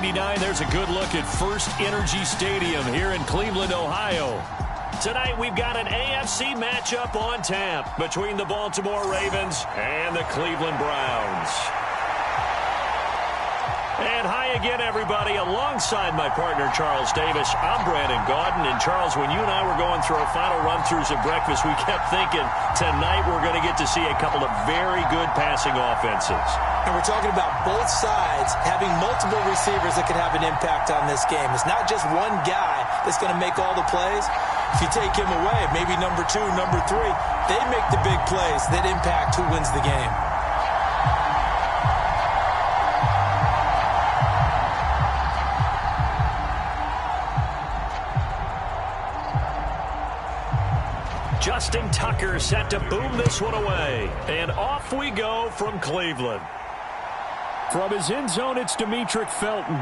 99, there's a good look at First Energy Stadium here in Cleveland, Ohio. Tonight we've got an AFC matchup on tap between the Baltimore Ravens and the Cleveland Browns. And hi again, everybody. Alongside my partner, Charles Davis, I'm Brandon Gaudin. And, Charles, when you and I were going through our final run-throughs at breakfast, we kept thinking tonight we're going to get to see a couple of very good passing offenses. And we're talking about both sides having multiple receivers that can have an impact on this game. It's not just one guy that's going to make all the plays. If you take him away, maybe number 2, number 3, they make the big plays that impact who wins the game. Justin Tucker set to boom this one away. And off we go from Cleveland. From his end zone, it's Demetric Felton.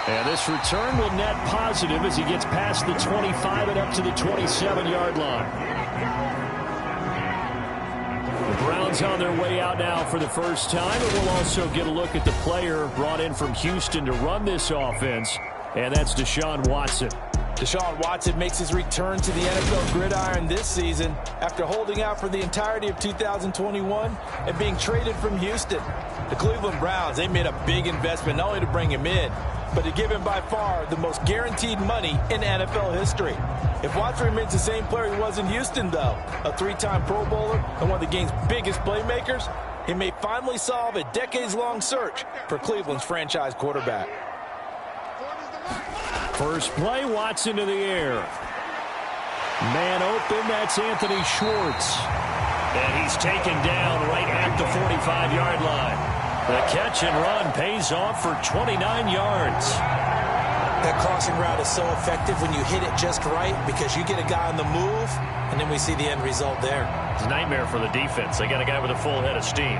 And this return will net positive as he gets past the 25 and up to the 27-yard line. The Browns on their way out now for the first time. And we'll also get a look at the player brought in from Houston to run this offense. And that's Deshaun Watson. Deshaun Watson makes his return to the NFL gridiron this season after holding out for the entirety of 2021 and being traded from Houston. The Cleveland Browns, they made a big investment not only to bring him in, but to give him by far the most guaranteed money in NFL history. If Watson remains the same player he was in Houston, though, a 3-time Pro Bowler and one of the game's biggest playmakers, he may finally solve a decades-long search for Cleveland's franchise quarterback. First play, Watson to the air. Man open, that's Anthony Schwartz. And he's taken down right at the 45-yard line. The catch and run pays off for 29 yards. That crossing route is so effective when you hit it just right because you get a guy on the move, and then we see the end result there. It's a nightmare for the defense. They got a guy with a full head of steam.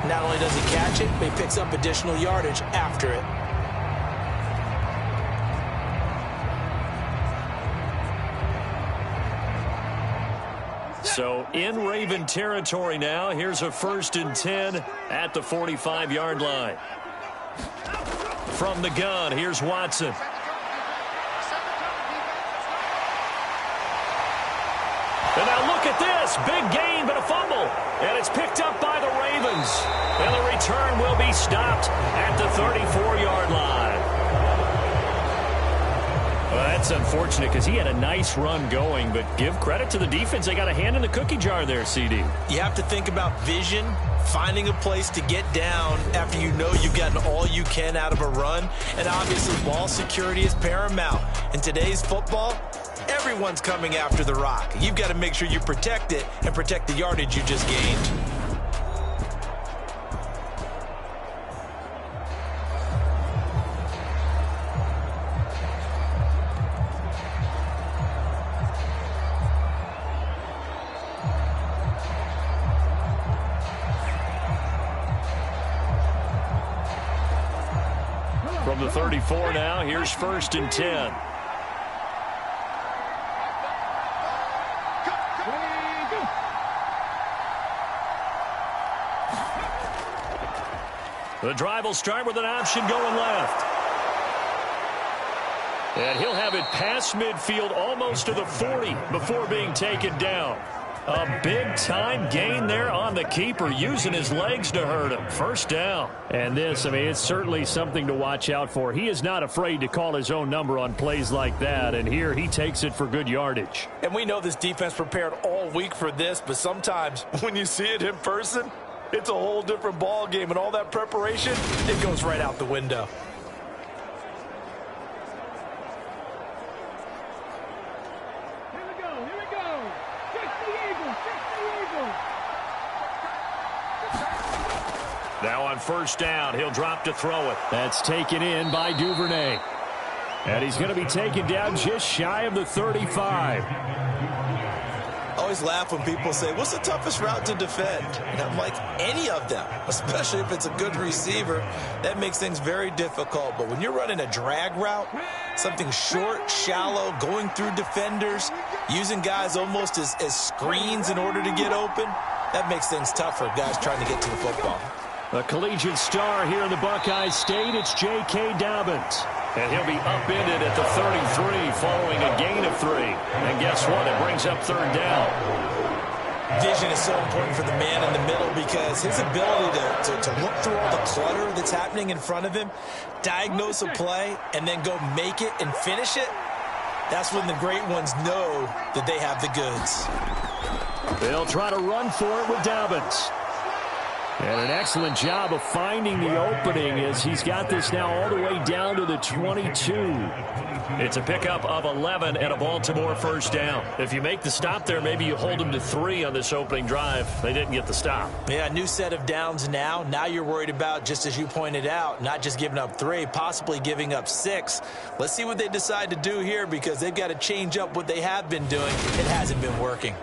Not only does he catch it, but he picks up additional yardage after it. So in Raven territory now. Here's a 1st and 10 at the 45-yard line. From the gun, here's Watson. And now look at this. Big gain, but a fumble. And it's picked up by the Ravens. And the return will be stopped at the 34-yard line. Well, that's unfortunate because he had a nice run going, but give credit to the defense. They got a hand in the cookie jar there, CD. You have to think about vision, finding a place to get down after you know you've gotten all you can out of a run. And obviously, ball security is paramount. In today's football, everyone's coming after the rock. You've got to make sure you protect it and protect the yardage you just gained. From the 34 now, here's 1st and 10. The drive will start with an option going left. And he'll have it past midfield almost to the 40 before being taken down. A big-time gain there on the keeper, using his legs to hurt him. First down. And this, I mean, it's certainly something to watch out for. He is not afraid to call his own number on plays like that, and here he takes it for good yardage. And we know this defense prepared all week for this, but sometimes when you see it in person, it's a whole different ball game, and all that preparation, it goes right out the window. Now on first down, he'll drop to throw it. That's taken in by Duvernay. And he's going to be taken down just shy of the 35. I always laugh when people say, what's the toughest route to defend? And I'm like, any of them, especially if it's a good receiver. That makes things very difficult. But when you're running a drag route, something short, shallow, going through defenders, using guys almost as screens in order to get open, that makes things tough for guys trying to get to the football. A collegiate star here in the Buckeye State, it's J.K. Dobbins. And he'll be upended at the 33 following a gain of 3. And guess what? It brings up third down. Vision is so important for the man in the middle because his ability to look through all the clutter that's happening in front of him, diagnose a play, and then go make it and finish it, that's when the great ones know that they have the goods. They'll try to run for it with Dobbins. And an excellent job of finding the opening as he's got this now all the way down to the 22. It's a pickup of 11 and a Baltimore first down. If you make the stop there, maybe you hold them to 3 on this opening drive. They didn't get the stop. Yeah, new set of downs now. Now you're worried about, just as you pointed out, not just giving up 3, possibly giving up 6. Let's see what they decide to do here because they've got to change up what they have been doing. It hasn't been working.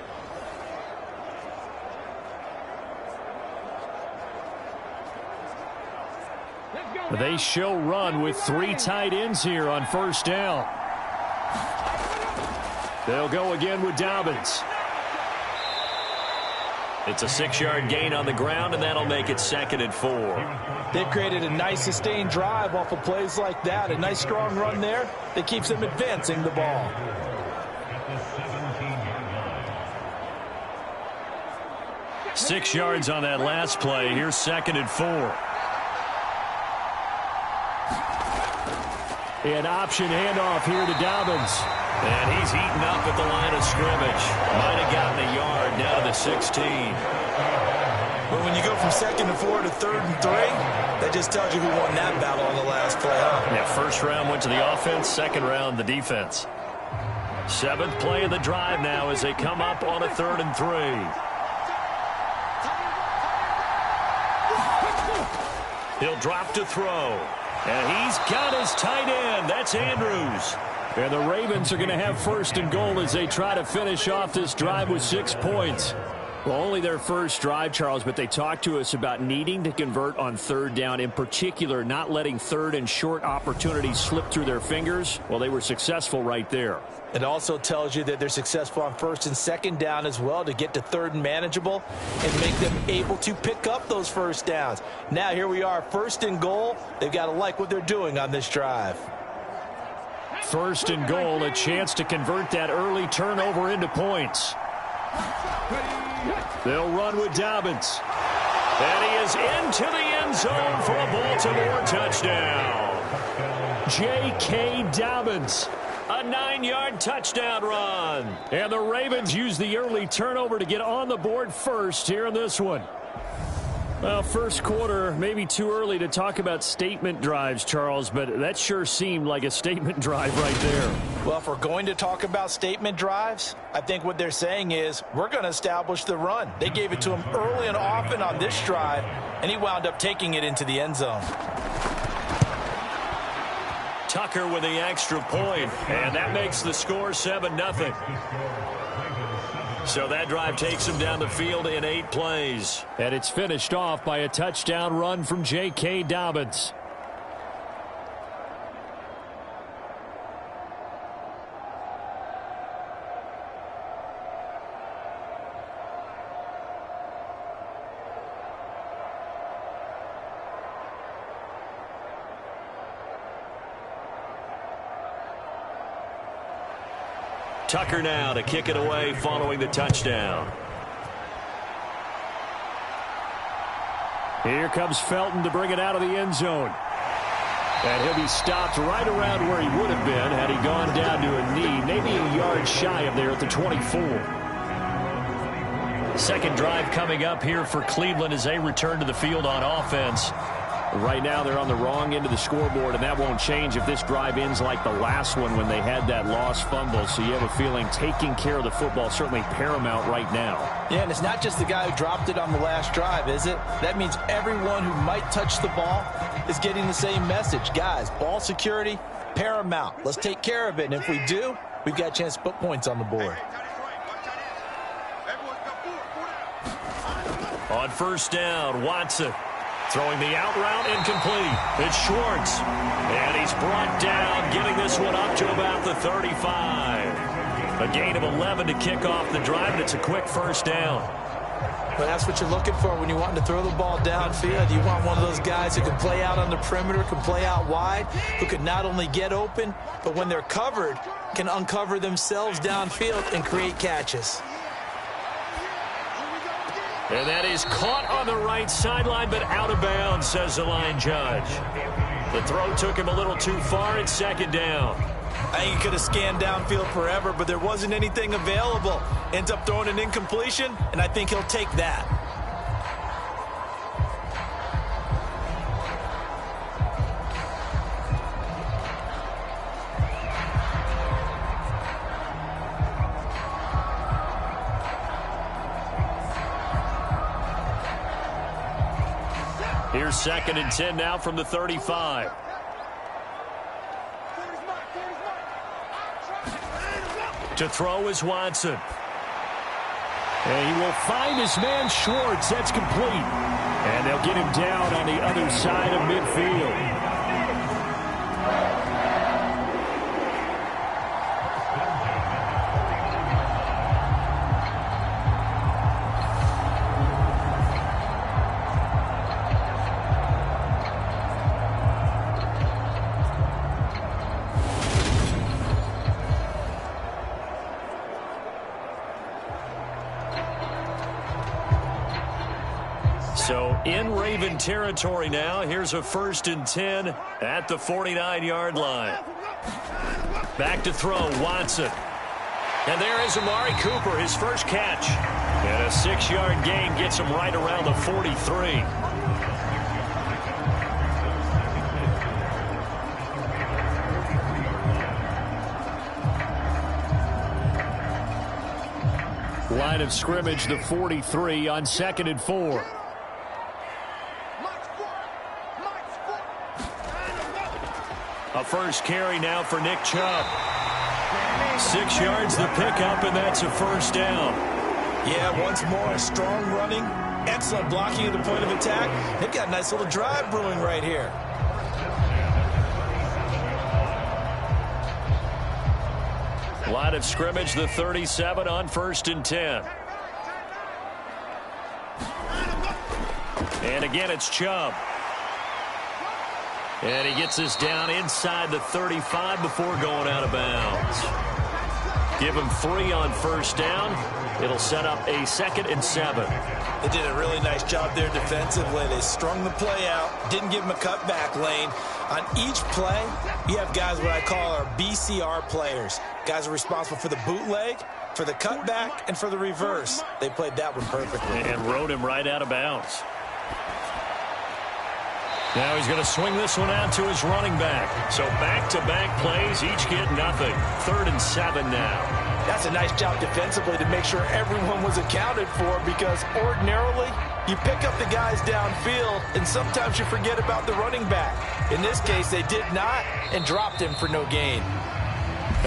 They show run with 3 tight ends here on first down. They'll go again with Dobbins. It's a 6-yard gain on the ground, and that'll make it 2nd and 4. They've created a nice sustained drive off of plays like that. A nice strong run there that keeps them advancing the ball. Six yards on that last play. Here's 2nd and 4. An option handoff here to Dobbins. And he's eaten up at the line of scrimmage. Might have gotten a yard down to the 16. But when you go from 2nd and 4 to 3rd and 3, that just tells you who won that battle on the last play, huh? Yeah, first round went to the offense, second round the defense. 7th play of the drive now as they come up on a 3rd and 3. He'll drop to throw. And he's got his tight end. That's Andrews. And the Ravens are going to have 1st and goal as they try to finish off this drive with 6 points. Well, only their first drive, Charles, but they talked to us about needing to convert on 3rd down, in particular not letting 3rd and short opportunities slip through their fingers. Well, they were successful right there. It also tells you that they're successful on 1st and 2nd down as well to get to 3rd and manageable and make them able to pick up those first downs. Now here we are, 1st and goal. They've got to like what they're doing on this drive. 1st and goal, a chance to convert that early turnover into points. They'll run with Dobbins. And he is into the end zone for a Baltimore touchdown. J.K. Dobbins. A 9-yard touchdown run. And the Ravens use the early turnover to get on the board first here in this one. Well, first quarter, maybe too early to talk about statement drives, Charles, but that sure seemed like a statement drive right there. Well, if we're going to talk about statement drives, I think what they're saying is we're going to establish the run. They gave it to him early and often on this drive, and he wound up taking it into the end zone. Tucker with the extra point, and that makes the score 7-0. So that drive takes him down the field in 8 plays. And it's finished off by a touchdown run from J.K. Dobbins. Tucker now to kick it away following the touchdown. Here comes Felton to bring it out of the end zone. And he'll be stopped right around where he would have been had he gone down to a knee, maybe a yard shy of there at the 24. Second drive coming up here for Cleveland as they return to the field on offense. Right now they're on the wrong end of the scoreboard, and that won't change if this drive ends like the last one when they had that lost fumble. So you have a feeling taking care of the football is certainly paramount right now. Yeah, and it's not just the guy who dropped it on the last drive, is it? That means everyone who might touch the ball is getting the same message. Guys, ball security, paramount. Let's take care of it, and if we do, we've got a chance to put points on the board. On first down, Watson. Throwing the out route incomplete. It's Schwartz. And he's brought down, getting this one up to about the 35. A gain of 11 to kick off the drive, and it's a quick first down. Well, that's what you're looking for when you want to throw the ball downfield. You want one of those guys who can play out on the perimeter, can play out wide, who can not only get open, but when they're covered, can uncover themselves downfield and create catches. And that is caught on the right sideline, but out of bounds, says the line judge. The throw took him a little too far. It's second down. I think he could have scanned downfield forever, but there wasn't anything available. Ends up throwing an incompletion, and I think he'll take that. Here's 2nd and 10 now from the 35. To throw is Watson. And he will find his man Schwartz. That's complete. And they'll get him down on the other side of midfield. So in Raven territory now. Here's a 1st and 10 at the 49-yard line. Back to throw, Watson. And there is Amari Cooper, his first catch. And a 6-yard gain gets him right around the 43. Line of scrimmage, the 43 on 2nd and 4. A first carry now for Nick Chubb. 6 yards the pickup, and that's a first down. Yeah, once more, strong running, excellent blocking at the point of attack. They've got a nice little drive brewing right here. Line of scrimmage, the 37 on 1st and 10. And again, it's Chubb. And he gets us down inside the 35 before going out of bounds. Give him 3 on first down. It'll set up a 2nd and 7. They did a really nice job there defensively. They strung the play out, didn't give him a cutback lane. On each play, you have guys what I call our BCR players. Guys are responsible for the bootleg, for the cutback, and for the reverse. They played that one perfectly. And rode him right out of bounds. Now he's going to swing this one out to his running back. So back-to-back plays, each get nothing. 3rd and 7 now. That's a nice job defensively to make sure everyone was accounted for, because ordinarily you pick up the guys downfield and sometimes you forget about the running back. In this case, they did not and dropped him for no gain.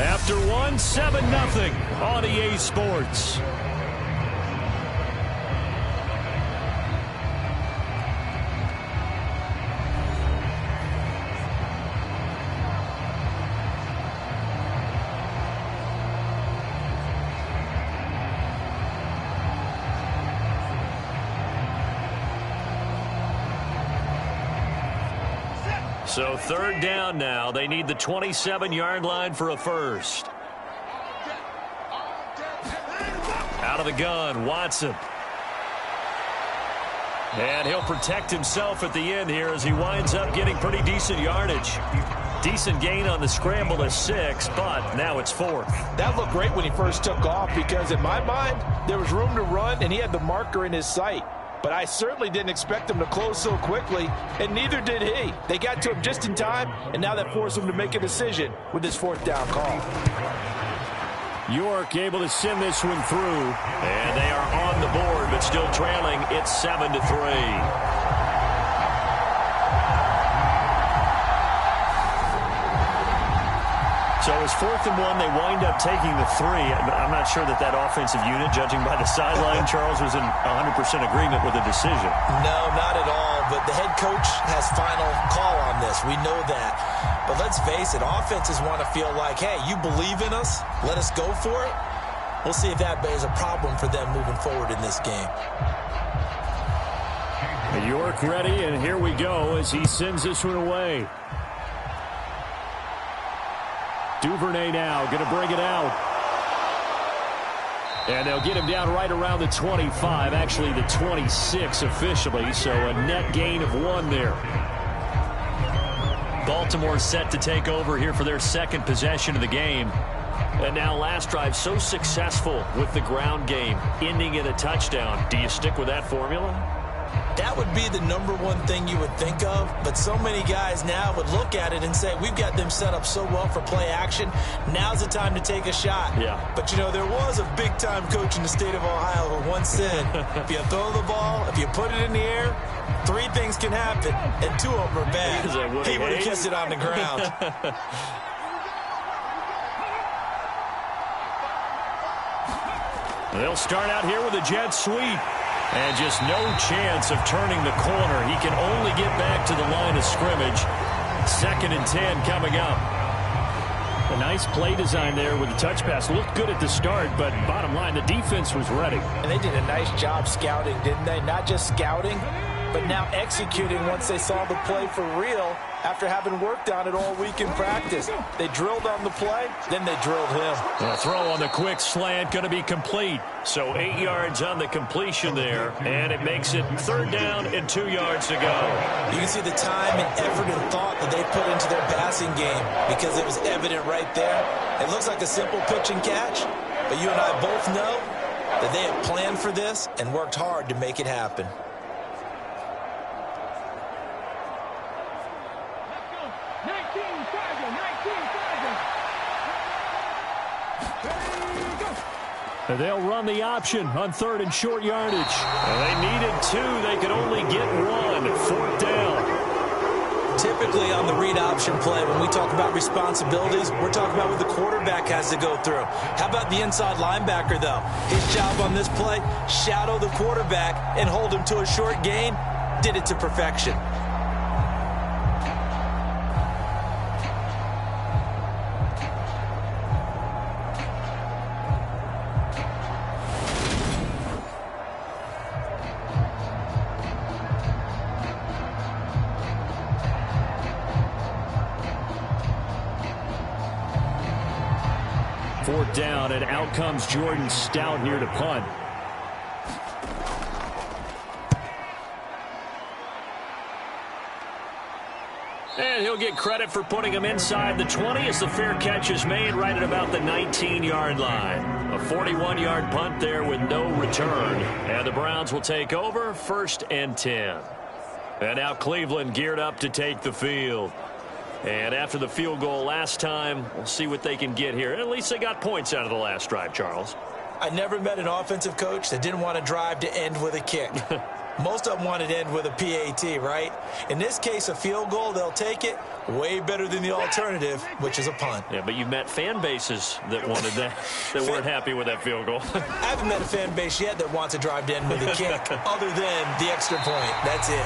After 1, 7-0 on EA Sports. So 3rd down now. They need the 27-yard line for a first. Out of the gun, Watson. And he'll protect himself at the end here as he winds up getting pretty decent yardage. Decent gain on the scramble to 6, but now it's 4th. That looked great when he first took off, because in my mind, there was room to run and he had the marker in his sight. But I certainly didn't expect him to close so quickly, and neither did he. They got to him just in time, and now that forced him to make a decision with his 4th down call. York able to send this one through, and they are on the board, but still trailing. It's 7-3. So it was 4th and 1. They wind up taking the 3. I'm not sure that offensive unit, judging by the sideline, Charles, was in 100% agreement with the decision. No, not at all. But the head coach has final call on this. We know that. But let's face it, offenses want to feel like, hey, you believe in us, let us go for it. We'll see if that is a problem for them moving forward in this game. York ready, and here we go as he sends this one away. Duvernay now going to bring it out. And they'll get him down right around the 25, actually the 26 officially, so a net gain of 1 there. Baltimore set to take over here for their second possession of the game. And now last drive so successful with the ground game, ending in a touchdown. Do you stick with that formula? That would be the #1 thing you would think of, but so many guys now would look at it and say, we've got them set up so well for play action. Now's the time to take a shot. Yeah. But, you know, there was a big-time coach in the state of Ohio who once said, if you throw the ball, if you put it in the air, 3 things can happen, and 2 of them are bad. He would have kissed it on the ground. They'll start out here with a jet sweep. And just no chance of turning the corner. He can only get back to the line of scrimmage. 2nd and 10 coming up. A nice play design there with the touch pass. Looked good at the start, but bottom line, the defense was ready. And they did a nice job scouting, didn't they? Not just scouting, but now executing once they saw the play for real after having worked on it all week in practice. They drilled on the play, then they drilled him. The throw on the quick slant going to be complete. So 8 yards on the completion there, and it makes it 3rd down and 2 yards to go. You can see the time and effort and thought that they put into their passing game because it was evident right there. It looks like a simple pitch and catch, but you and I both know that they have planned for this and worked hard to make it happen. They'll run the option on 3rd and short yardage. They needed 2. They could only get 1. 4th down. Typically on the read option play, when we talk about responsibilities, we're talking about what the quarterback has to go through. How about the inside linebacker, though? His job on this play, shadow the quarterback and hold him to a short gain. Did it to perfection. Fourth down, and out comes Jordan Stout here to punt. And he'll get credit for putting him inside the 20 as the fair catch is made right at about the 19-yard line. A 41-yard punt there with no return. And the Browns will take over 1st and 10. And now Cleveland geared up to take the field. And after the field goal last time, we'll see what they can get here. At least they got points out of the last drive, Charles. I never met an offensive coach that didn't want to drive to end with a kick. Most of them wanted to end with a PAT, right? In this case, a field goal, they'll take it. Way better than the alternative, which is a punt. Yeah, but you've met fan bases that wanted that, that weren't happy with that field goal. I haven't met a fan base yet that wants to drive to end with a kick other than the extra point. That's it.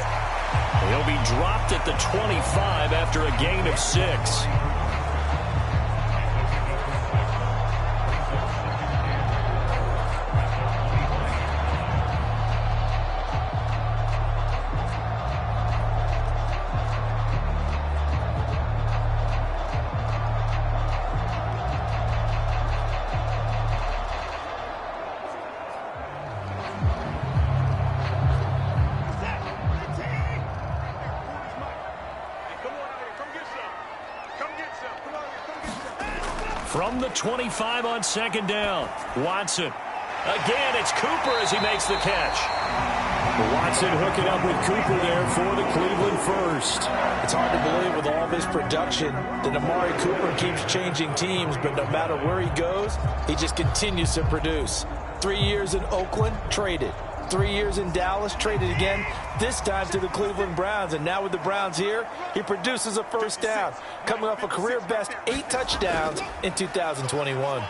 He'll be dropped at the 25 after a gain of 6. From the 25 on 2nd down, Watson. Again, it's Cooper as he makes the catch. Watson hooking up with Cooper there for the Cleveland first. It's hard to believe with all of his production that Amari Cooper keeps changing teams, but no matter where he goes, he just continues to produce. 3 years in Oakland, traded. 3 years in Dallas, traded again, this time to the Cleveland Browns. And now with the Browns here, he produces a first down, coming off a career-best 8 touchdowns in 2021.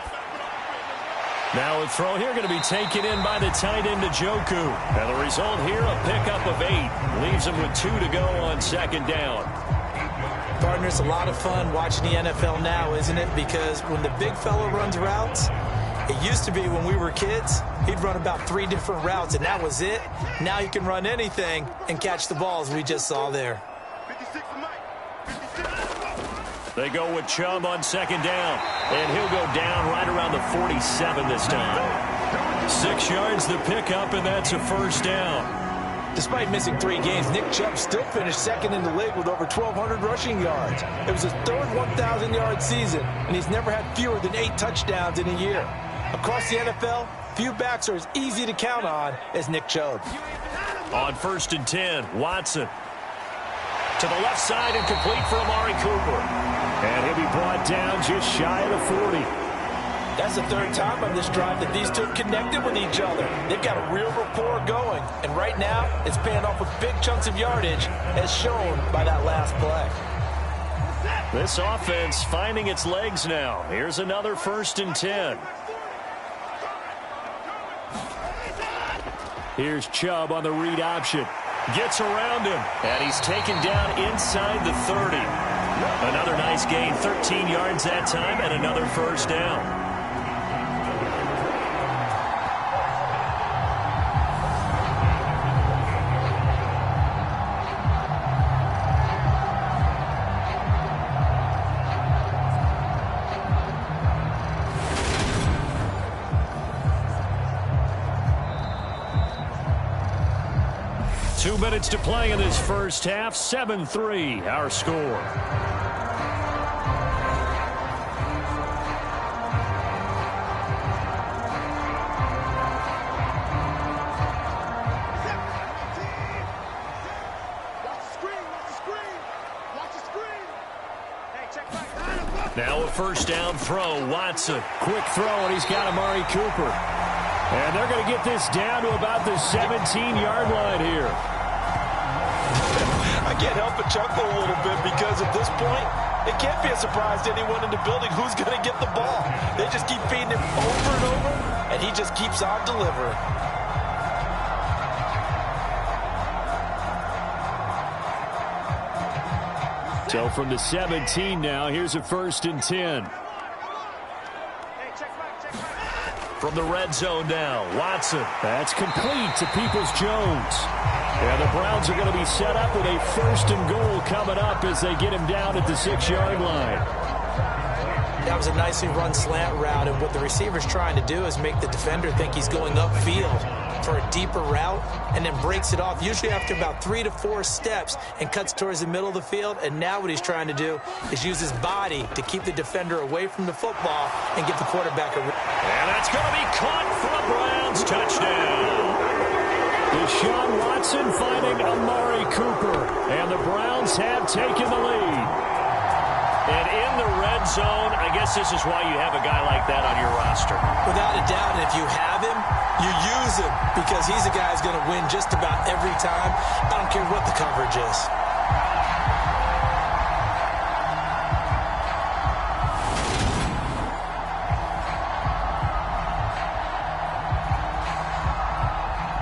Now a throw here going to be taken in by the tight end Njoku. And the result here, a pickup of 8. Leaves him with 2 to go on 2nd down. Partner, it's a lot of fun watching the NFL now, isn't it? Because when the big fella runs routes, It used to be when we were kids, he'd run about 3 different routes, and that was it. Now he can run anything and catch the balls we just saw there. They go with Chubb on second down, and he'll go down right around the 47 this time. 6 yards the pickup, and that's a first down. Despite missing 3 games, Nick Chubb still finished second in the league with over 1,200 rushing yards. It was his third 1,000-yard season, and he's never had fewer than 8 touchdowns in a year. Across the NFL, few backs are as easy to count on as Nick Chubb. On 1st and 10, Watson. To the left side and complete for Amari Cooper. And he'll be brought down just shy of the 40. That's the 3rd time on this drive that these two have connected with each other. They've got a real rapport going, and right now it's paying off with big chunks of yardage, as shown by that last play. This offense finding its legs now. Here's another 1st and 10. Here's Chubb on the read option. Gets around him, and he's taken down inside the 30. Another nice gain, 13 yards that time, and another first down. Two minutes to play in this first half. 7-3, our score. Now a first down throw. Watson. Quick throw, and he's got Amari Cooper. And they're going to get this down to about the 17-yard line here. I can't help but chuckle a little bit because at this point, it can't be a surprise to anyone in the building who's going to get the ball. They just keep feeding him over and over, and he just keeps on delivering. So from the 17 now, here's a 1st and 10. From the red zone now, Watson. That's complete to Peoples-Jones. And the Browns are going to be set up with a 1st and goal coming up as they get him down at the 6-yard line. That was a nicely run slant route, and what the receiver's trying to do is make the defender think he's going upfield for a deeper route, and then breaks it off, usually after about 3 to 4 steps, and cuts towards the middle of the field. And now what he's trying to do is use his body to keep the defender away from the football and get the quarterback a... And that's going to be caught for a Browns touchdown. Deshaun Watson finding Amari Cooper, and the Browns have taken the lead. And in the red zone, I guess this is why you have a guy like that on your roster. Without a doubt, and if you have him, you use him, because he's a guy who's going to win just about every time. I don't care what the coverage is.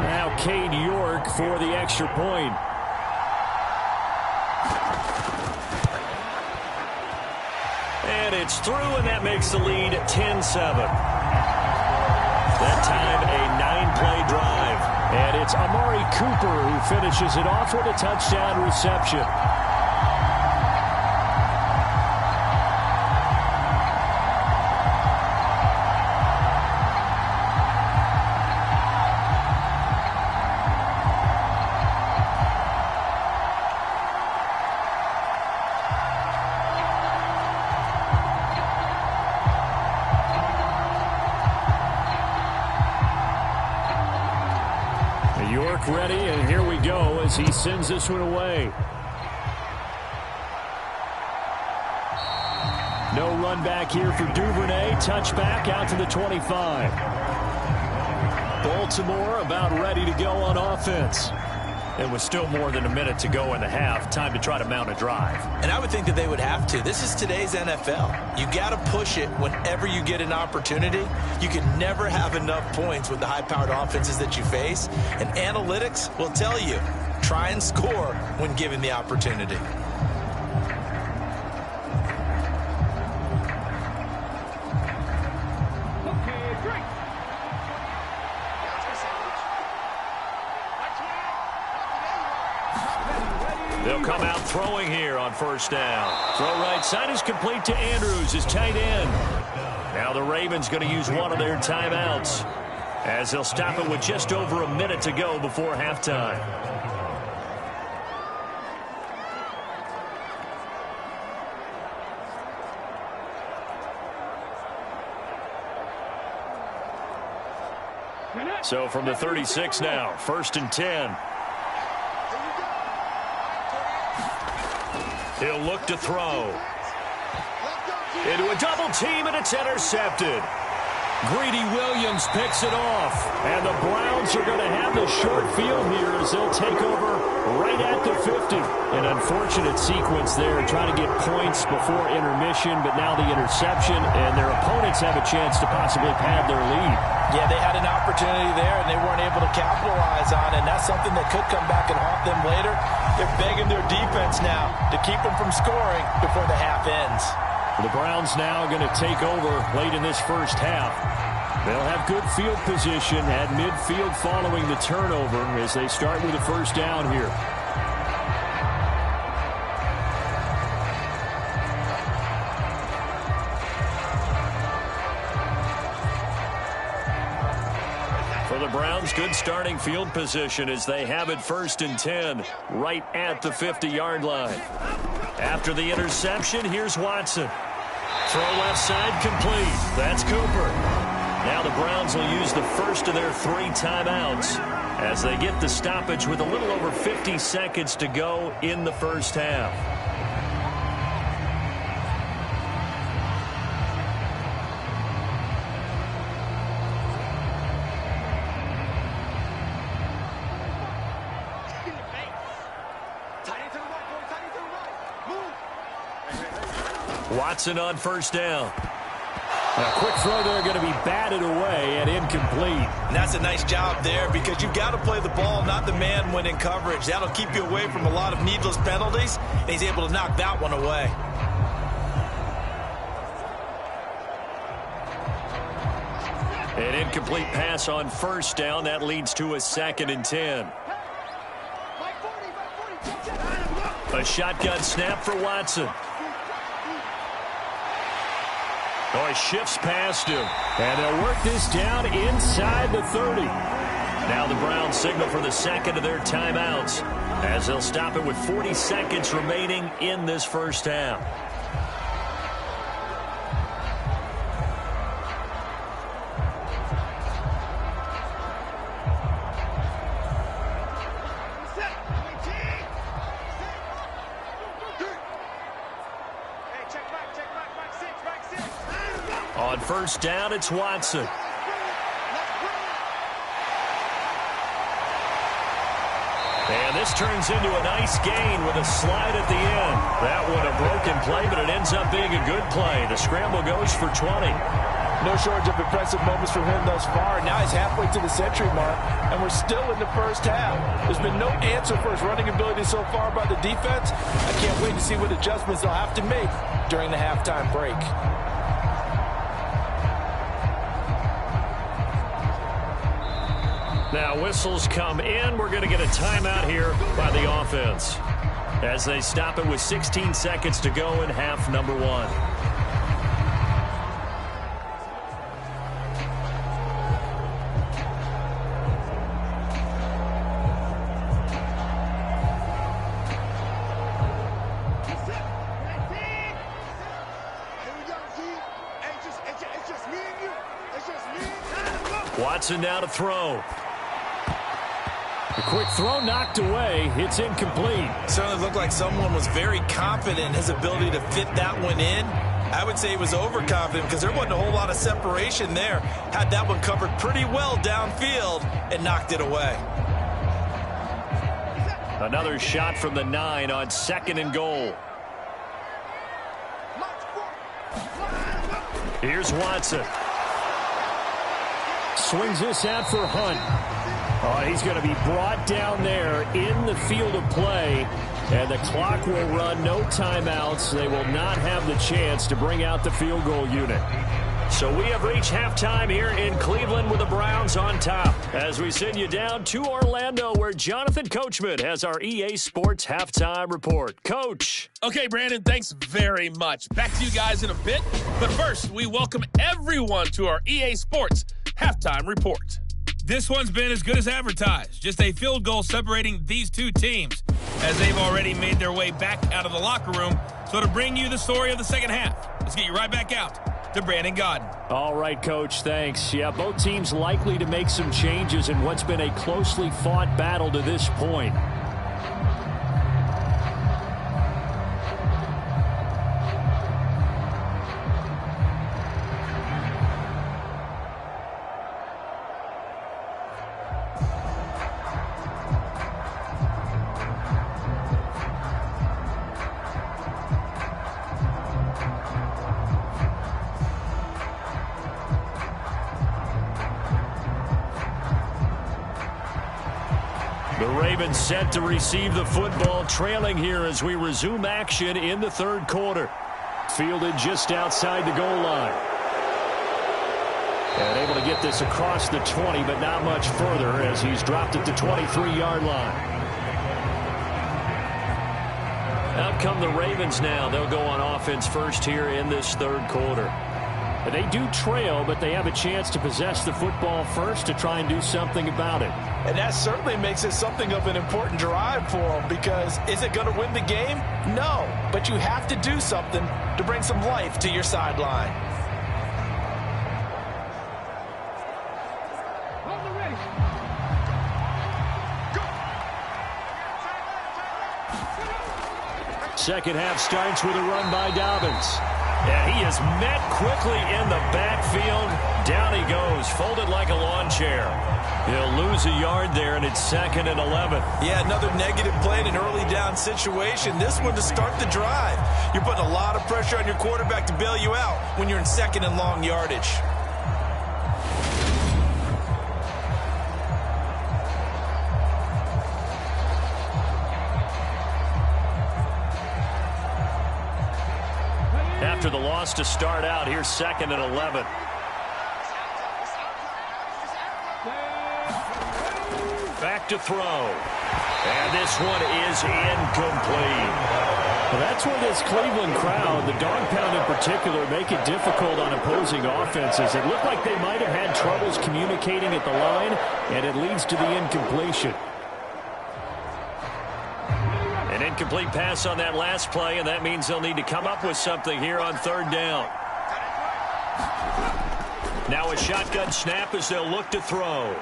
Now Cade York for the extra point. And it's through, and that makes the lead 10-7. That time, a 9-play drive. And it's Amari Cooper who finishes it off with a touchdown reception. Ready, and here we go as he sends this one away. No run back here for Duvernay. Touchback out to the 25. Baltimore about ready to go on offense. It was still more than a minute to go in the half. Time to try to mount a drive. And I would think that they would have to. This is today's NFL. You got to push it whenever you get an opportunity. You can never have enough points with the high-powered offenses that you face. And analytics will tell you, try and score when given the opportunity. Okay, great. throwing here on first down. Throw right side is complete to Andrews, his tight end. Now the Ravens going to use one of their timeouts, as they'll stop it with just over a minute to go before halftime. So from the 36 now, 1st and 10. He'll look to throw. Into a double team, and it's intercepted. Greedy Williams picks it off. And the Browns are going to have the short field here as they'll take over right at the 50. An unfortunate sequence there, trying to get points before intermission, but now the interception, and their opponents have a chance to possibly pad their lead. Yeah, they had an opportunity there, and they weren't able to capitalize on it, and that's something that could come back and haunt them later. They're begging their defense now to keep them from scoring before the half ends. The Browns now going to take over late in this first half. They'll have good field position at midfield following the turnover as they start with a first down here. For the Browns, good starting field position as they have it 1st and 10 right at the 50-yard line. After the interception, here's Watson. Throw left side complete. That's Cooper. Now the Browns will use the first of their 3 timeouts as they get the stoppage with a little over 50 seconds to go in the first half. Watson on first down. A quick throw there going to be batted away and incomplete. And that's a nice job there because you've got to play the ball, not the man when in coverage. That'll keep you away from a lot of needless penalties, and he's able to knock that one away. An incomplete pass on first down. That leads to a 2nd and 10. A shotgun snap for Watson. Oh, he shifts past him. And they'll work this down inside the 30. Now the Browns signal for the 2nd of their timeouts as they'll stop it with 40 seconds remaining in this first half. On first down, it's Watson. And this turns into a nice gain with a slide at the end. That one a broken play, but it ends up being a good play. The scramble goes for 20. No shortage of impressive moments from him thus far. Now he's halfway to the century mark, and we're still in the first half. There's been no answer for his running ability so far by the defense. I can't wait to see what adjustments they'll have to make during the halftime break. Now whistles come in. We're going to get a timeout here by the offense as they stop it with 16 seconds to go in half number 1. Watson now to throw. The quick throw knocked away. It's incomplete. Certainly looked like someone was very confident in his ability to fit that one in. I would say he was overconfident because there wasn't a whole lot of separation there. Had that one covered pretty well downfield and knocked it away. Another shot from the 9 on 2nd and goal. Here's Watson. Swings this out for Hunt. Oh, he's going to be brought down there in the field of play. And the clock will run, no timeouts. They will not have the chance to bring out the field goal unit. So we have reached halftime here in Cleveland with the Browns on top. As we send you down to Orlando, where Jonathan Coachman has our EA Sports halftime report. Coach. Okay, Brandon, thanks very much. Back to you guys in a bit. But first, we welcome everyone to our EA Sports halftime report. This one's been as good as advertised. Just a field goal separating these two teams as they've already made their way back out of the locker room. So to bring you the story of the second half, let's get you right back out to Brandon Godden. All right, Coach, thanks. Yeah, both teams likely to make some changes in what's been a closely fought battle to this point. The Ravens set to receive the football, trailing here as we resume action in the third quarter. Fielded just outside the goal line. And able to get this across the 20, but not much further as he's dropped at the 23-yard line. Out come the Ravens now. They'll go on offense first here in this third quarter. They do trail, but they have a chance to possess the football first to try and do something about it. And that certainly makes it something of an important drive for them, because is it going to win the game? No, but you have to do something to bring some life to your sideline. Second half starts with a run by Dobbins. And he is met quickly in the backfield. Down he goes, folded like a lawn chair. He'll lose a yard there, and it's 2nd and 11. Yeah, another negative play in an early down situation. This one to start the drive. You're putting a lot of pressure on your quarterback to bail you out when you're in 2nd and long yardage. After the loss to start out, here's 2nd and 11. Back to throw. And this one is incomplete. Well, that's where this Cleveland crowd, the dog pound in particular, make it difficult on opposing offenses. It looked like they might have had troubles communicating at the line, and it leads to the incompletion. An incomplete pass on that last play, and that means they'll need to come up with something here on 3rd down. Now a shotgun snap as they'll look to throw.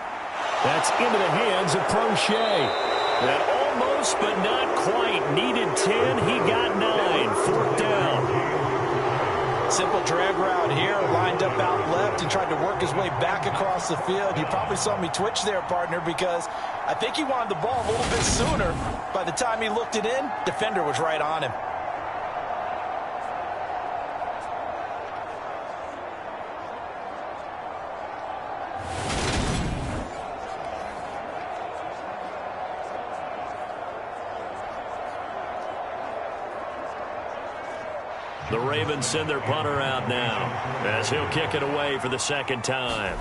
That's into the hands of Prochet. That almost, but not quite. Needed 10. He got 9. 4th down. Simple drag route here. Lined up out left and tried to work his way back across the field. You probably saw me twitch there, partner, because I think he wanted the ball a little bit sooner. By the time he looked it in, defender was right on him. The Ravens send their punter out now as he'll kick it away for the 2nd time.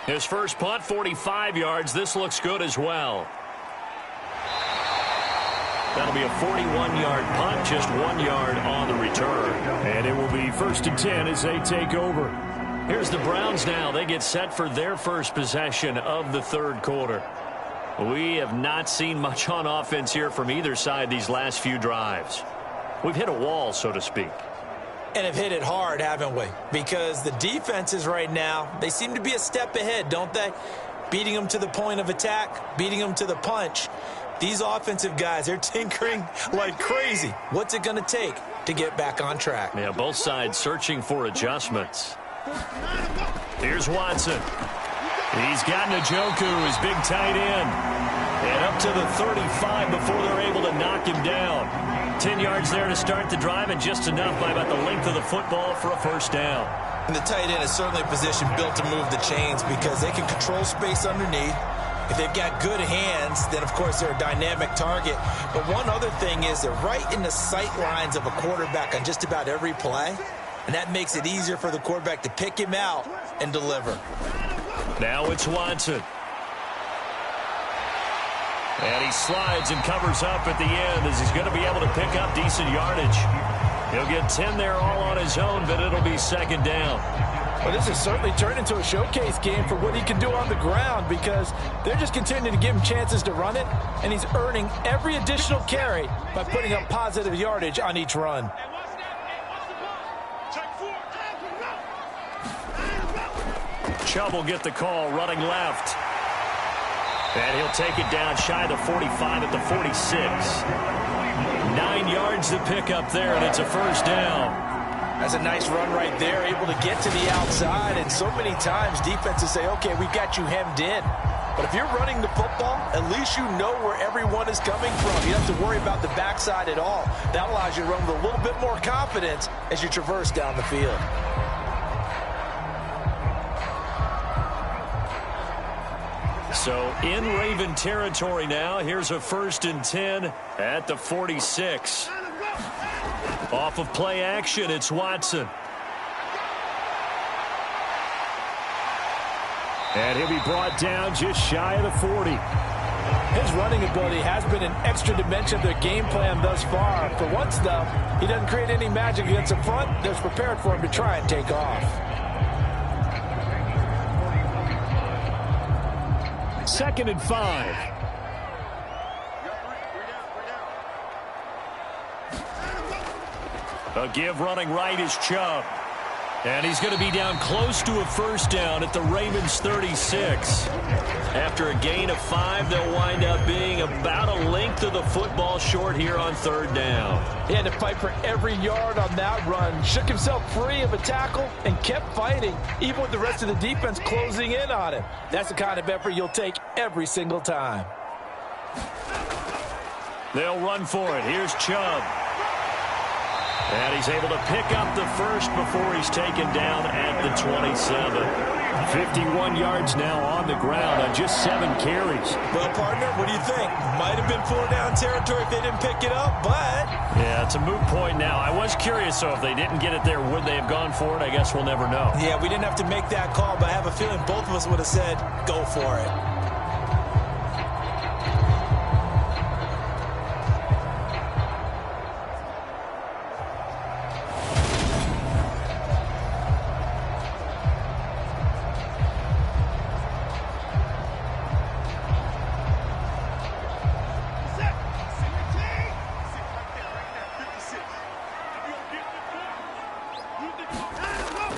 His first punt, 45 yards. This looks good as well. That'll be a 41-yard punt, just 1 yard on the return. And it will be 1st and 10 as they take over. Here's the Browns now. They get set for their first possession of the third quarter. We have not seen much on offense here from either side these last few drives. We've hit a wall, so to speak. And have hit it hard, haven't we? Because the defenses right now, they seem to be a step ahead, don't they? Beating them to the point of attack, beating them to the punch. These offensive guys, they're tinkering like crazy. What's it going to take to get back on track? Yeah, both sides searching for adjustments. Here's Watson. He's got Njoku, his big tight end. And up to the 35 before they're able to knock him down. 10 yards there to start the drive, and just enough by about the length of the football for a 1st down. And the tight end is certainly a position built to move the chains because they can control space underneath. If they've got good hands, then, of course, they're a dynamic target. But one other thing is they're right in the sight lines of a quarterback on just about every play. and that makes it easier for the quarterback to pick him out and deliver. Now it's Watson. And he slides and covers up at the end as he's going to be able to pick up decent yardage. He'll get 10 there all on his own, but it'll be second down. Well, this has certainly turned into a showcase game for what he can do on the ground because they're just continuing to give him chances to run it, and he's earning every additional carry by putting up positive yardage on each run. Chubb will get the call running left. And he'll take it down shy of the 45 at the 46. 9 yards to pick up there, and it's a first down. That's a nice run right there, able to get to the outside. And so many times defenses say, okay, we've got you hemmed in. But if you're running the football, at least you know where everyone is coming from. You don't have to worry about the backside at all. That allows you to run with a little bit more confidence as you traverse down the field. So in Raven territory now. Here's a 1st and 10 at the 46. Off of play action, it's Watson. And he'll be brought down just shy of the 40. His running ability has been an extra dimension of their game plan thus far. For once, though, he doesn't create any magic against the front. They're prepared for him to try and take off. 2nd and 5. A give running right is Chubb. And he's going to be down close to a first down at the Ravens 36. After a gain of 5, they'll wind up being about a length of the football short here on 3rd down. He had to fight for every yard on that run. Shook himself free of a tackle and kept fighting, even with the rest of the defense closing in on him. That's the kind of effort you'll take every single time. They'll run for it. Here's Chubb. And he's able to pick up the first before he's taken down at the 27. 51 yards now on the ground on just 7 carries. Well, partner, what do you think? Might have been 4-down territory if they didn't pick it up, but... Yeah, it's a moot point now. I was curious, so if they didn't get it there, would they have gone for it? I guess we'll never know. Yeah, we didn't have to make that call, but I have a feeling both of us would have said, go for it.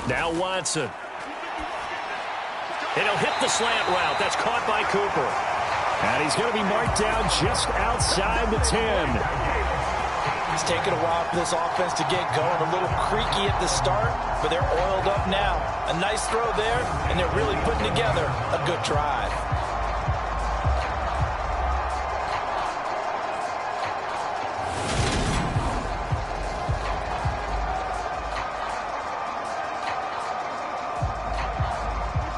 Now Watson. And he'll hit the slant route. That's caught by Cooper. And he's going to be marked down just outside the 10. It's taken a while for this offense to get going. A little creaky at the start, but they're oiled up now. A nice throw there, and they're really putting together a good drive.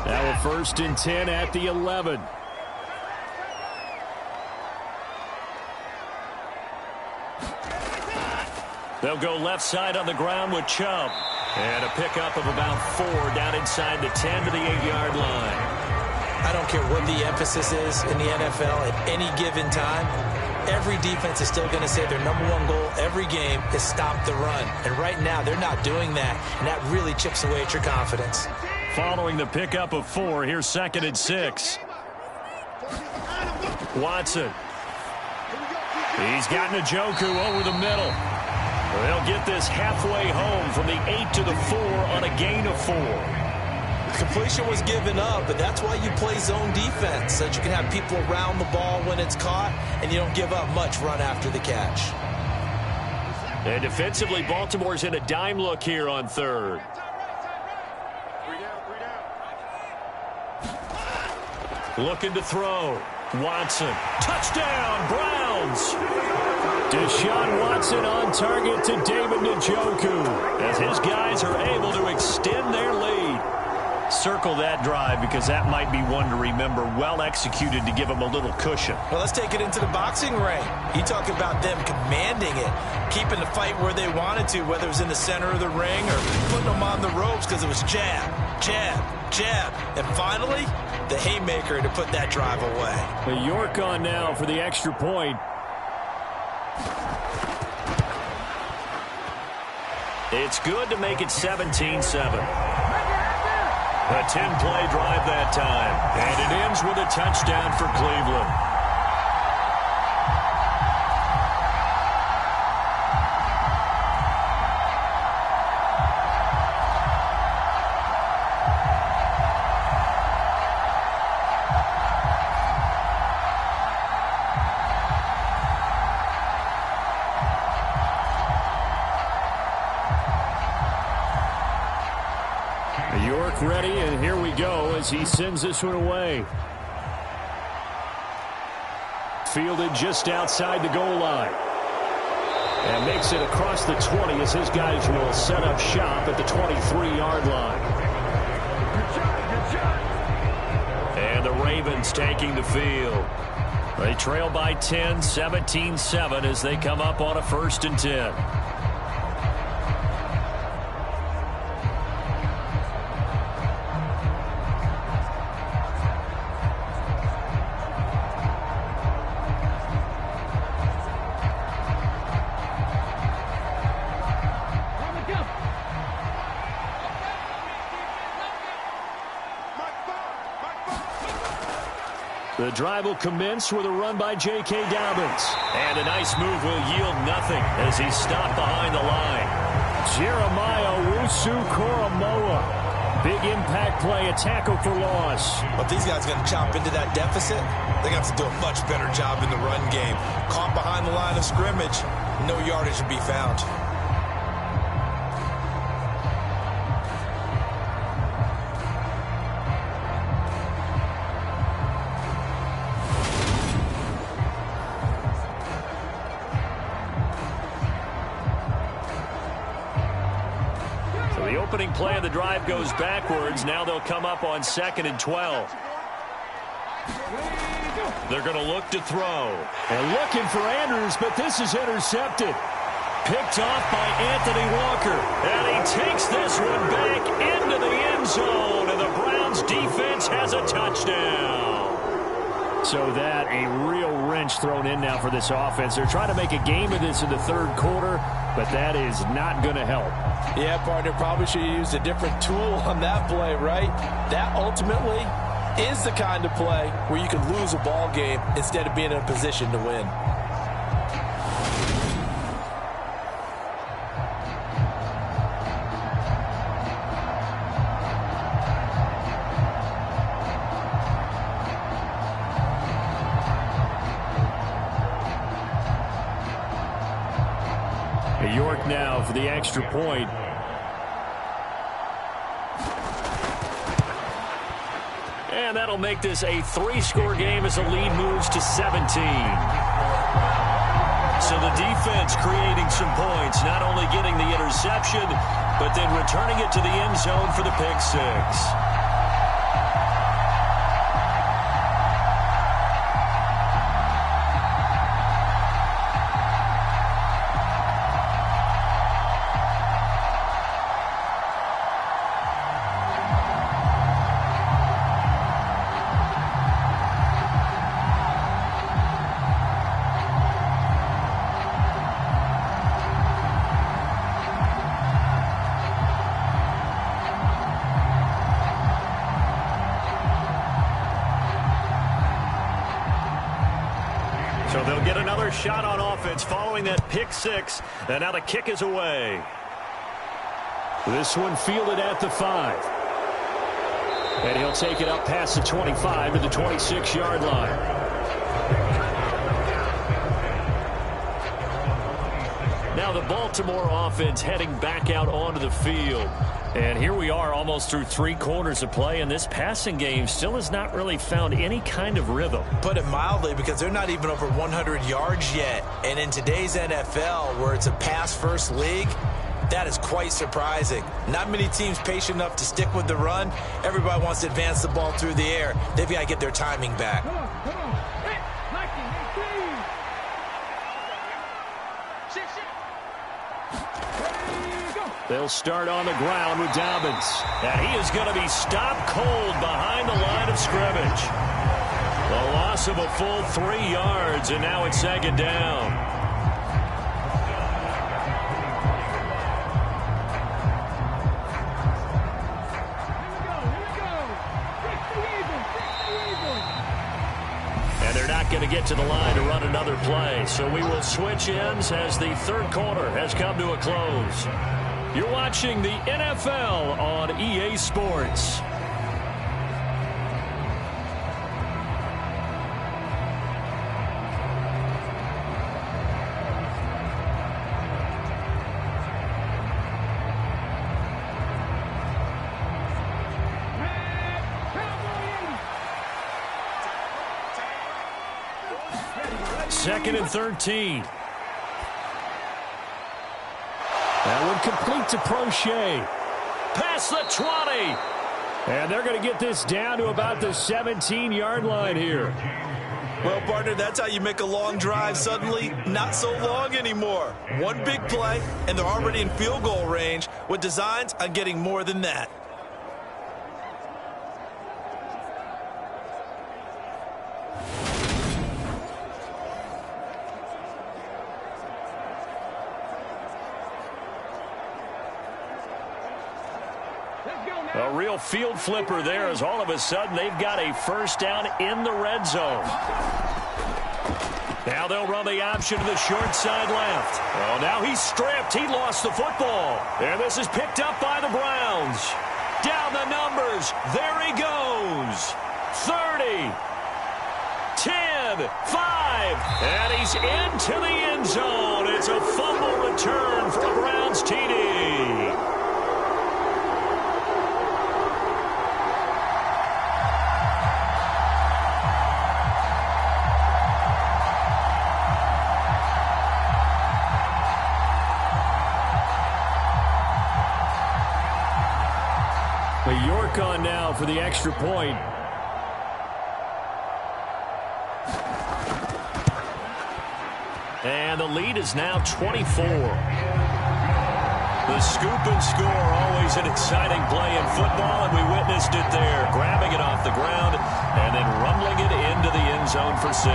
Now a 1st and 10 at the 11. They'll go left side on the ground with Chubb. And a pickup of about 4 down inside the 10 to the 8-yard line. I don't care what the emphasis is in the NFL at any given time. Every defense is still going to say their #1 goal every game is stop the run. And right now, they're not doing that, and that really chips away at your confidence. Following the pickup of 4, here's 2nd and 6. Watson. He's got Njoku over the middle. They'll get this halfway home from the 8 to the 4 on a gain of 4. Completion was given up, but that's why you play zone defense, so that you can have people around the ball when it's caught, and you don't give up much run after the catch. And defensively, Baltimore's in a dime look here on 3rd. Looking to throw. Watson. Touchdown, Browns! Deshaun Watson on target to David Njoku as his guys are able to extend their lead. Circle circle that drive because that might be one to remember. Well executed to give them a little cushion. Well, let's take it into the boxing ring. You talk about them commanding it, keeping the fight where they wanted to, whether it was in the center of the ring or putting them on the ropes because it was jab, jab, jab. And finally, the haymaker to put that drive away. York on now for the extra point. It's good to make it 17-7. A 10-play drive that time. And it ends with a touchdown for Cleveland. York ready, and here we go as he sends this one away. Fielded just outside the goal line. And makes it across the 20 as his guys will set up shop at the 23-yard line. And the Ravens taking the field. They trail by 10, 17-7 as they come up on a 1st and 10. The drive will commence with a run by J.K. Dobbins. And a nice move will yield nothing as he's stopped behind the line. Jeremiah Owusu-Koramoah. Big impact play, a tackle for loss. But these guys are going to chop into that deficit. They're going to have to do a much better job in the run game. Caught behind the line of scrimmage, no yardage to be found. The opening play of the drive goes backwards. Now they'll come up on 2nd and 12. They're going to look to throw. And looking for Andrews, but this is intercepted. Picked off by Anthony Walker. And he takes this one back into the end zone. And the Browns defense has a touchdown. So that a real wrench thrown in now for this offense. They're trying to make a game of this in the 3rd quarter, but that is not going to help. Yeah, partner, probably should have used a different tool on that play, right? That ultimately is the kind of play where you can lose a ball game instead of being in a position to win. York now for the extra point. And that'll make this a 3-score game as the lead moves to 17. So the defense creating some points, not only getting the interception, but then returning it to the end zone for the pick 6. So they'll get another shot on offense following that pick 6. And now the kick is away. This one fielded at the 5. And he'll take it up past the 25 to the 26-yard line. Now the Baltimore offense heading back out onto the field. And here we are almost through 3 quarters of play, and this passing game still has not really found any kind of rhythm. Put it mildly, because they're not even over 100 yards yet. And in today's NFL, where it's a pass-first league, That is quite surprising. Not many teams patient enough to stick with the run. Everybody wants to advance the ball through the air. They've got to get their timing back. Come on. Hey, Mikey, They'll start on the ground with Dobbins. And he is going to be stopped cold behind the line of scrimmage. A loss of a full 3 yards, and now it's second down. And they're not going to get to the line to run another play. So we will switch ends as the third quarter has come to a close. You're watching the NFL on EA Sports. Second and 13. That one complete to Prochet. Past the 20. And they're going to get this down to about the 17-yard line here. Well, partner, that's how you make a long drive suddenly not so long anymore. One big play, and they're already in field goal range with designs on getting more than that. A real field flipper there as all of a sudden they've got a first down in the red zone. Now they'll run the option to the short side left. Oh, now he's stripped. He lost the football. And this is picked up by the Browns. Down the numbers. There he goes. 30. 10. 5. And he's into the end zone. It's a fumble return for a Browns TD. York on now for the extra point. And the lead is now 24. The scoop and score, always an exciting play in football, and we witnessed it there, grabbing it off the ground and then rumbling it into the end zone for 6.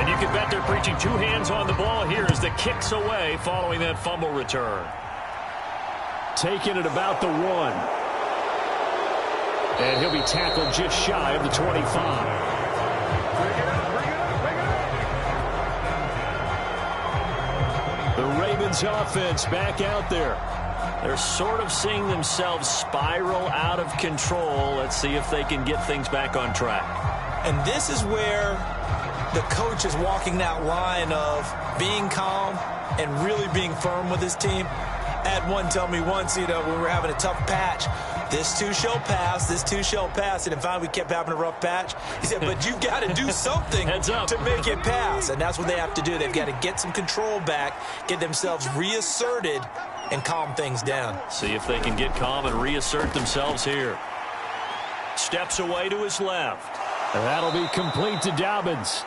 You can bet they're preaching 2 hands on the ball here as the kick's away following that fumble return. Taking it about the 1. And he'll be tackled just shy of the 25. The Ravens offense back out there. They're sort of seeing themselves spiral out of control. Let's see if they can get things back on track. And this is where the coach is walking that line of being calm and really being firm with his team. I had one tell me once, when we were having a tough patch, this too shall pass, this too shall pass. And in fact, we kept having a rough patch. He said, but you've got to do something to make it pass. And that's what they have to do. They've got to get some control back, get themselves reasserted, and calm things down. See if they can get calm and reassert themselves here. Steps away to his left. And that'll be complete to Dobbins.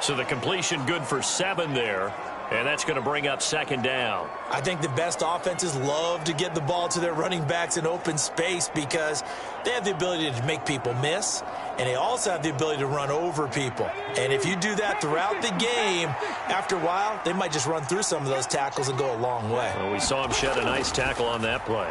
So the completion good for 7 there, and that's going to bring up second down. I think the best offenses love to get the ball to their running backs in open space because they have the ability to make people miss, and they also have the ability to run over people. And if you do that throughout the game, after a while, they might just run through some of those tackles and go a long way. Well, we saw him shed a nice tackle on that play.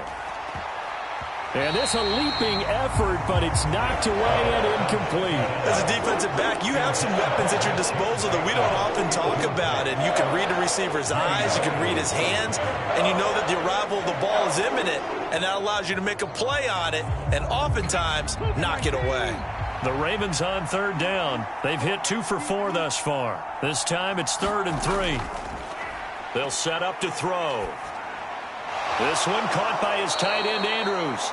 And this a leaping effort, but it's knocked away and incomplete. As a defensive back, you have some weapons at your disposal that we don't often talk about. And you can read the receiver's eyes, you can read his hands, and you know that the arrival of the ball is imminent, and that allows you to make a play on it and oftentimes knock it away. The Ravens on third down. They've hit 2 for 4 thus far. This time it's 3rd and 3. They'll set up to throw. This one caught by his tight end, Andrews.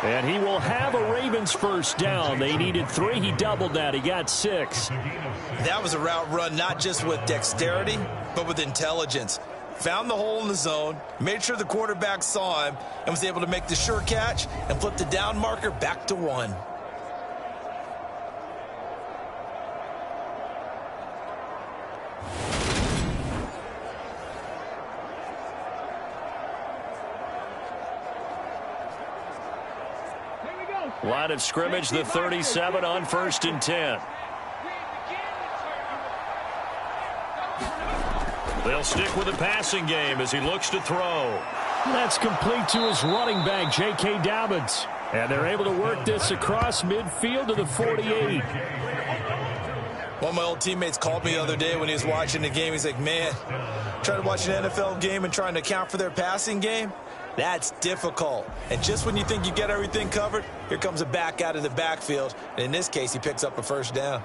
And he will have a Ravens first down. They needed 3. He doubled that. He got 6. That was a route run not just with dexterity, but with intelligence. Found the hole in the zone, made sure the quarterback saw him, and was able to make the sure catch and flip the down marker back to 1. Line of scrimmage, the 37 on 1st and 10. They'll stick with the passing game as he looks to throw. That's complete to his running back, J.K. Dobbins. And they're able to work this across midfield to the 48. One of my old teammates called me the other day when he was watching the game. He's like, man, trying to watch an NFL game and trying to account for their passing game? That's difficult. And just when you think you get everything covered, here comes a back out of the backfield. And in this case, he picks up a first down.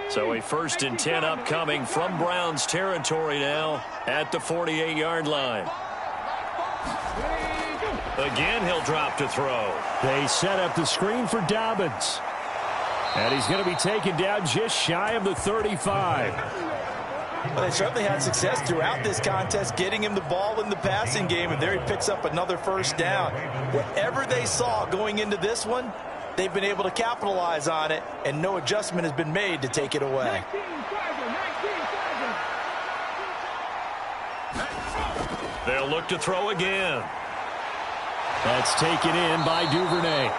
So a 1st and 10 upcoming from Browns territory now at the 48-yard line. Again, he'll drop to throw. They set up the screen for Dobbins. And he's going to be taken down just shy of the 35. Well, they certainly had success throughout this contest getting him the ball in the passing game, and there he picks up another first down. Whatever they saw going into this one, they've been able to capitalize on it, and no adjustment has been made to take it away. They'll look to throw again. That's taken in by Duvernay.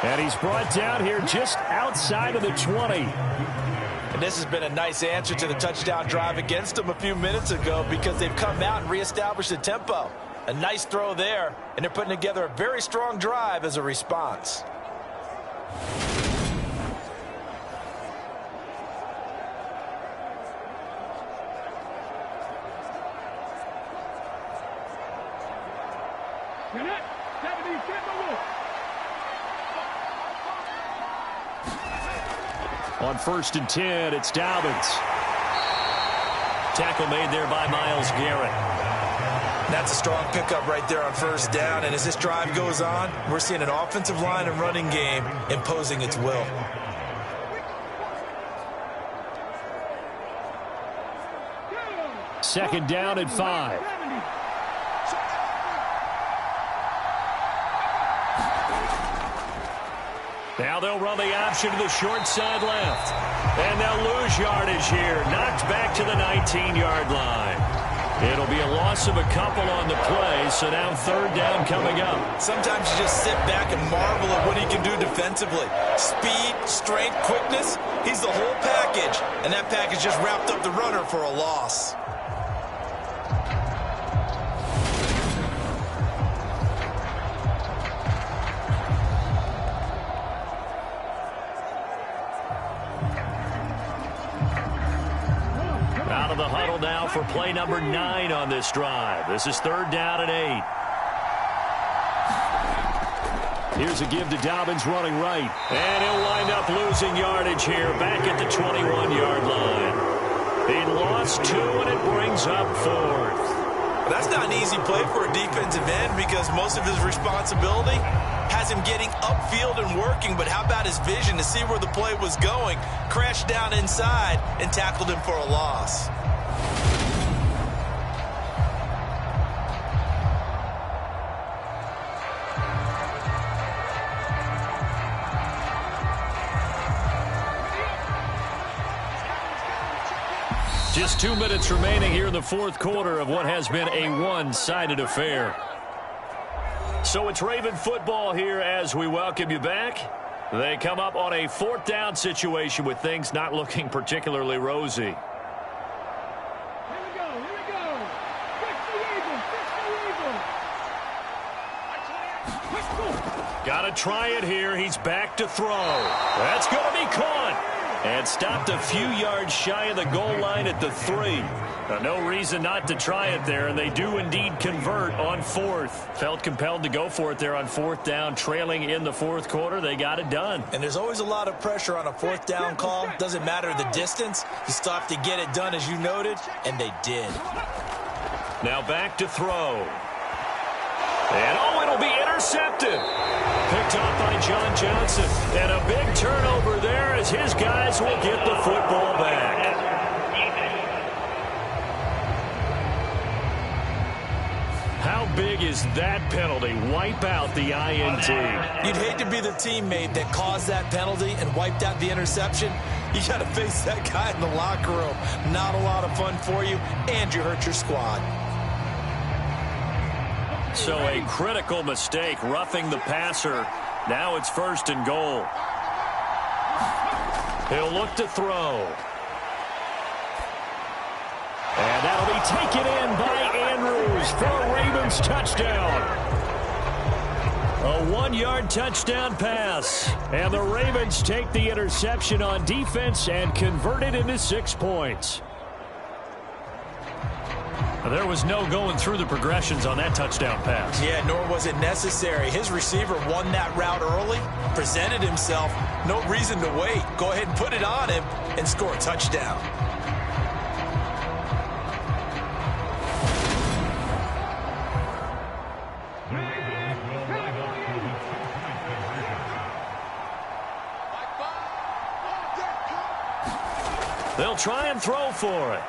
And he's brought down here just outside of the 20. And this has been a nice answer to the touchdown drive against them a few minutes ago because they've come out and reestablished the tempo. A nice throw there, and they're putting together a very strong drive as a response. On 1st and 10, it's Dobbins. Tackle made there by Myles Garrett. That's a strong pickup right there on first down, and as this drive goes on, we're seeing an offensive line and running game imposing its will. Second down and 5. Now they'll run the option to the short side left. And they'll lose yardage here. Knocked back to the 19-yard line. It'll be a loss of a couple on the play, so now 3rd down coming up. Sometimes you just sit back and marvel at what he can do defensively. Speed, strength, quickness, he's the whole package. And that package just wrapped up the runner for a loss. Out of the huddle now for play number 9 on this drive. This is 3rd down and 8. Here's a give to Dobbins running right. And he'll wind up losing yardage here back at the 21-yard line. He lost 2, and it brings up 4th. That's not an easy play for a defensive end because most of his responsibility has him getting upfield and working, but how about his vision to see where the play was going, crashed down inside, and tackled him for a loss. Just 2 minutes remaining here in the 4th quarter of what has been a one-sided affair. So it's Raven football here as we welcome you back. They come up on a 4th down situation with things not looking particularly rosy. Here we go. Fix the eagle. Got to try it here. He's back to throw. That's going to be caught. And stopped a few yards shy of the goal line at the 3. No reason not to try it there, and they do indeed convert on 4th. Felt compelled to go for it there on 4th down, trailing in the 4th quarter. They got it done. And there's always a lot of pressure on a 4th down call. Doesn't matter the distance. You still have to get it done, as you noted, and they did. Now back to throw. And, oh, it'll be intercepted. Picked off by John Johnson. And a big turnover there as his guys will get the football back. How big is that penalty? Wipe out the INT. You'd hate to be the teammate that caused that penalty and wiped out the interception. You got to face that guy in the locker room. Not a lot of fun for you, and you hurt your squad. So a critical mistake, roughing the passer. Now it's 1st and goal. He'll look to throw. And that'll be taken in by Andrews for a Ravens touchdown. A 1-yard touchdown pass. And the Ravens take the interception on defense and convert it into 6 points. There was no going through the progressions on that touchdown pass. Yeah, nor was it necessary. His receiver won that route early, presented himself. No reason to wait. Go ahead and put it on him and score a touchdown. They'll try and throw for it.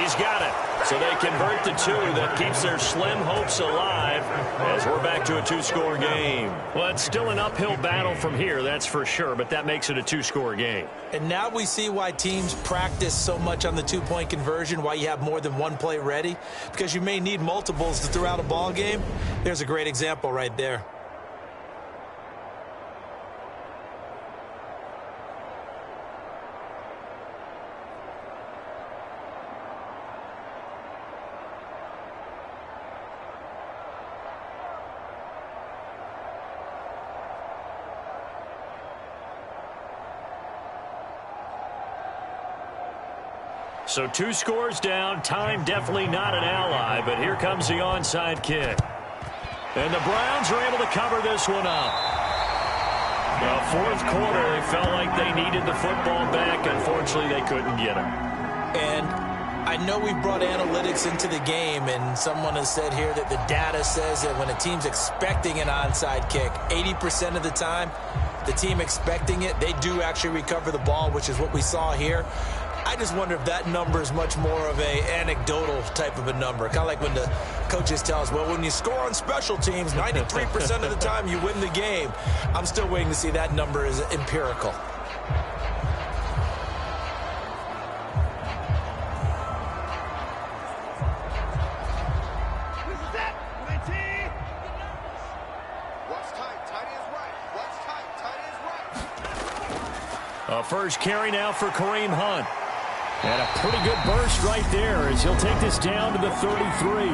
He's got it. So they convert the 2. That keeps their slim hopes alive as we're back to a 2-score game. Well, it's still an uphill battle from here, that's for sure, but that makes it a 2-score game. And now we see why teams practice so much on the 2-point conversion, why you have more than one play ready, because you may need multiples throughout a ball game. There's a great example right there. So 2 scores down. Time definitely not an ally, but here comes the onside kick. And the Browns are able to cover this one up. The 4th quarter, they felt like they needed the football back. Unfortunately, they couldn't get it. And I know we've brought analytics into the game, and someone has said here that the data says that when a team's expecting an onside kick, 80% of the time, the team expecting it, they do actually recover the ball, which is what we saw here. I just wonder if that number is much more of a anecdotal type of a number. Kind of like when the coaches tell us, well, when you score on special teams, 93% of the time you win the game. I'm still waiting to see that number is empirical. A first carry now for Kareem Hunt. And a pretty good burst right there as he'll take this down to the 33.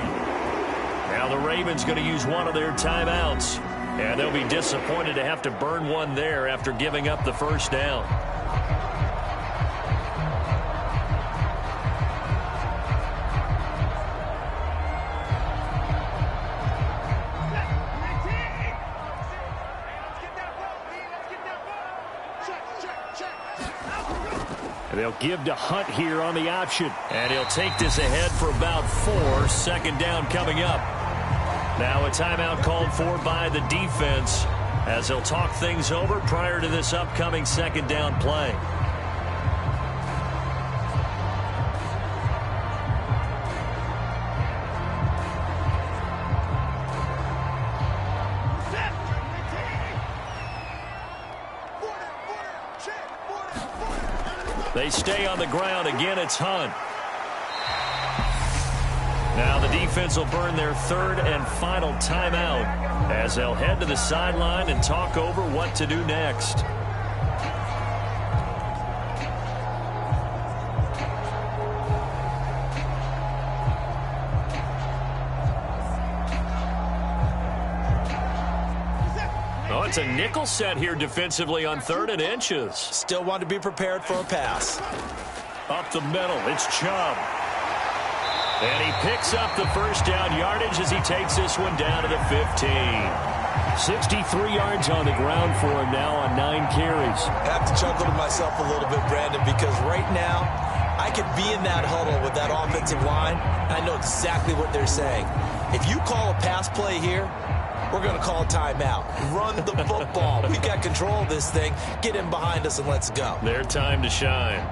Now the Ravens going to use one of their timeouts. And they'll be disappointed to have to burn one there after giving up the first down. They'll give to Hunt here on the option. And he'll take this ahead for about 4. Second down coming up. Now a timeout called for by the defense as they'll talk things over prior to this upcoming second down play. They stay on the ground. Again, it's Hunt. Now the defense will burn their third and final timeout as they'll head to the sideline and talk over what to do next. It's a nickel set here defensively on 3rd and inches. Still want to be prepared for a pass. Up the middle, it's Chubb. And he picks up the first down yardage as he takes this one down to the 15. 63 yards on the ground for him now on 9 carries. I have to chuckle to myself a little bit, Brandon, because right now I could be in that huddle with that offensive line. I know exactly what they're saying. If you call a pass play here, we're going to call a timeout. Run the football. We've got control of this thing. Get in behind us and let's go. Their time to shine.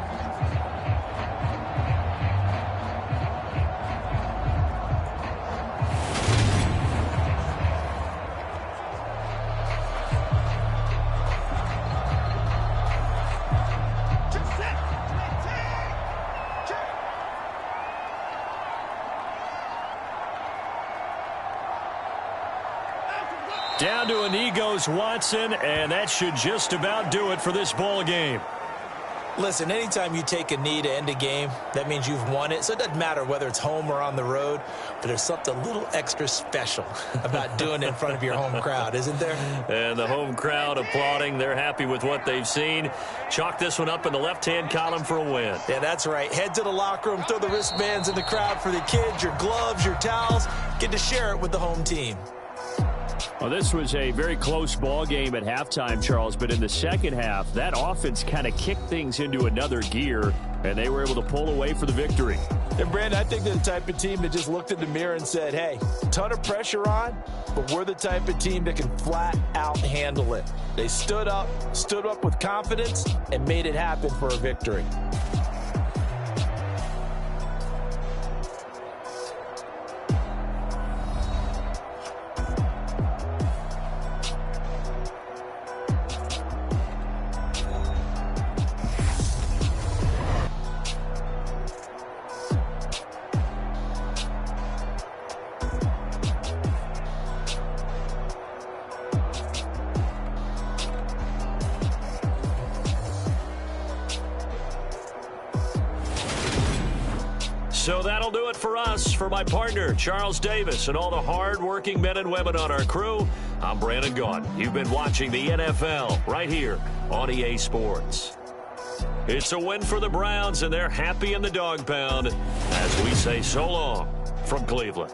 Down to a knee goes Watson, and that should just about do it for this ball game. Listen, anytime you take a knee to end a game, that means you've won it. So it doesn't matter whether it's home or on the road, but there's something a little extra special about doing it in front of your home crowd, isn't there? And the home crowd applauding. They're happy with what they've seen. Chalk this one up in the left-hand column for a win. Yeah, that's right. Head to the locker room, throw the wristbands in the crowd for the kids, your gloves, your towels. Get to share it with the home team. Well, this was a very close ball game at halftime, Charles, but in the second half, that offense kind of kicked things into another gear, and they were able to pull away for the victory. And, Brandon, I think they're the type of team that just looked in the mirror and said, hey, ton of pressure on, but we're the type of team that can flat out handle it. They stood up with confidence, and made it happen for a victory. So that'll do it for us. For my partner, Charles Davis, and all the hard-working men and women on our crew, I'm Brandon Gaudin. You've been watching the NFL right here on EA Sports. It's a win for the Browns, and they're happy in the dog pound as we say so long from Cleveland.